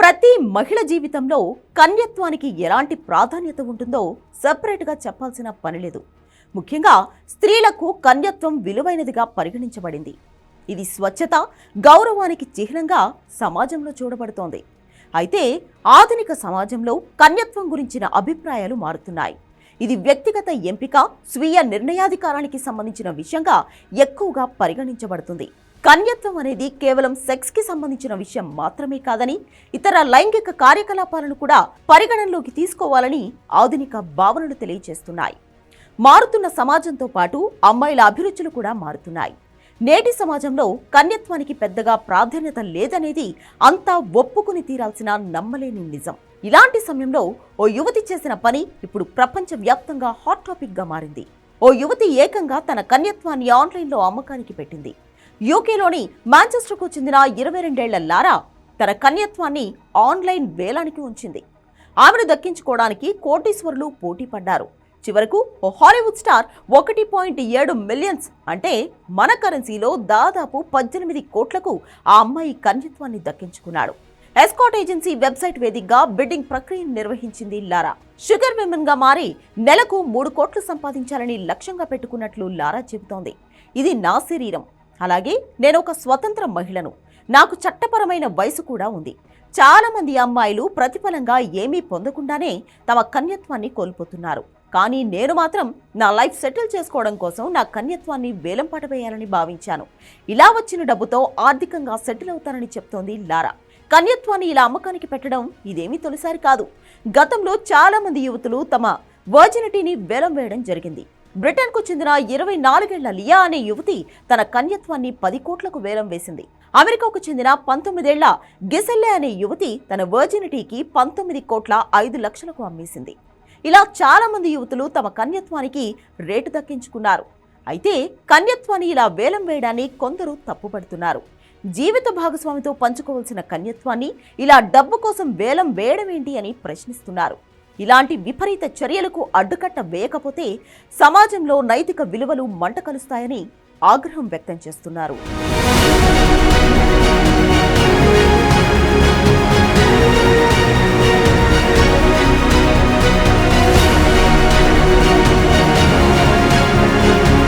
ప్రతి మహిళ జీవితంలో కన్యత్వానికి ఎలాంటి ప్రాధాన్యత ఉంటుందో సెపరేట్గా చెప్పాల్సిన పని లేదు. ముఖ్యంగా స్త్రీలకు కన్యత్వం విలువైనదిగా పరిగణించబడింది. ఇది స్వచ్ఛత, గౌరవానికి చిహ్నంగా సమాజంలో చూడబడుతోంది. అయితే ఆధునిక సమాజంలో కన్యత్వం గురించిన అభిప్రాయాలు మారుతున్నాయి. ఇది వ్యక్తిగత ఎంపిక, స్వీయ నిర్ణయాధికారానికి సంబంధించిన విషయంగా ఎక్కువగా పరిగణించబడుతుంది. కన్యత్వం అనేది కేవలం సెక్స్కి సంబంధించిన విషయం మాత్రమే కాదని, ఇతర లైంగిక కార్యకలాపాలను కూడా పరిగణనలోకి తీసుకోవాలని ఆధునిక భావనలు తెలియజేస్తున్నాయి. మారుతున్న సమాజంతో పాటు అమ్మాయిల అభిరుచులు కూడా మారుతున్నాయి. నేటి సమాజంలో కన్యత్వానికి పెద్దగా ప్రాధాన్యత లేదనేది అంతా ఒప్పుకుని తీరాల్సిన నమ్మలేని నిజం. ఇలాంటి సమయంలో ఓ యువతి చేసిన పని ఇప్పుడు ప్రపంచవ్యాప్తంగా హాట్ టాపిక్గా మారింది. ఓ యువతి ఏకంగా తన కన్యత్వాన్ని ఆన్లైన్లో అమ్మకానికి పెట్టింది. యూకేలోని మాంచెస్టర్కు చెందిన 22 ఏళ్ల లారా తన కన్యత్వాన్ని ఆన్లైన్ వేలానికి ఉంచింది. ఆమెను దక్కించుకోవడానికి కోటీశ్వరులు పోటీ పడ్డారు. చివరకు ఓ హాలీవుడ్ స్టార్ 1.7 మిలియన్స్ అంటే మన కరెన్సీలో దాదాపు 18 కోట్లకు ఆ అమ్మాయి కన్యత్వాన్ని దక్కించుకున్నాడు. ఎస్కాట్ ఏజెన్సీ వెబ్సైట్ వేదికగా బిడ్డింగ్ ప్రక్రియను నిర్వహించింది లారా. షుగర్ విమెన్ గా మారి నెలకు 3 కోట్లు సంపాదించాలని లక్ష్యంగా పెట్టుకున్నట్లు లారా చెబుతోంది. ఇది నా శరీరం, అలాగే నేను ఒక స్వతంత్ర మహిళను, నాకు చట్టపరమైన వయసు కూడా ఉంది. చాలా మంది అమ్మాయిలు ప్రతిఫలంగా ఏమీ పొందకుండానే తమ కన్యత్వాన్ని కోల్పోతున్నారు. కానీ నేను మాత్రం నా లైఫ్ సెటిల్ చేసుకోవడం కోసం నా కన్యత్వాన్ని వేలంపాట వేయాలని భావించాను. ఇలా వచ్చిన డబ్బుతో ఆర్థికంగా సెటిల్ అవుతానని చెప్తోంది లారా. కన్యత్వాన్ని ఇలా అమ్మకానికి పెట్టడం ఇదేమీ తొలిసారి కాదు. గతంలో చాలా మంది యువతులు తమ వర్జినిటీని వేలం వేయడం జరిగింది. బ్రిటన్కు చెందిన 24 ఏళ్ల లియా అనే యువతి తన కన్యత్వాన్ని 10 కోట్లకు వేలం వేసింది. అమెరికాకు చెందిన 19 ఏళ్ల గిసెల్లే అనే యువతి తన వర్జినిటీకి 19 కోట్ల 5 లక్షలకు అమ్మేసింది. ఇలా చాలా మంది యువతులు తమ కన్యత్వానికి రేటు దక్కించుకున్నారు. అయితే కన్యత్వాన్ని ఇలా వేలం వేయడాన్ని కొందరు తప్పుపడుతున్నారు. జీవిత భాగస్వామితో పంచుకోవాల్సిన కన్యత్వాన్ని ఇలా డబ్బు కోసం వేలం వేయడం ఏంటి అని ప్రశ్నిస్తున్నారు. ఇలాంటి విపరీత చర్యలకు అడ్డుకట్ట వేయకపోతే సమాజంలో నైతిక విలువలు మంట కలుస్తాయని ఆగ్రహం వ్యక్తం చేస్తున్నారు.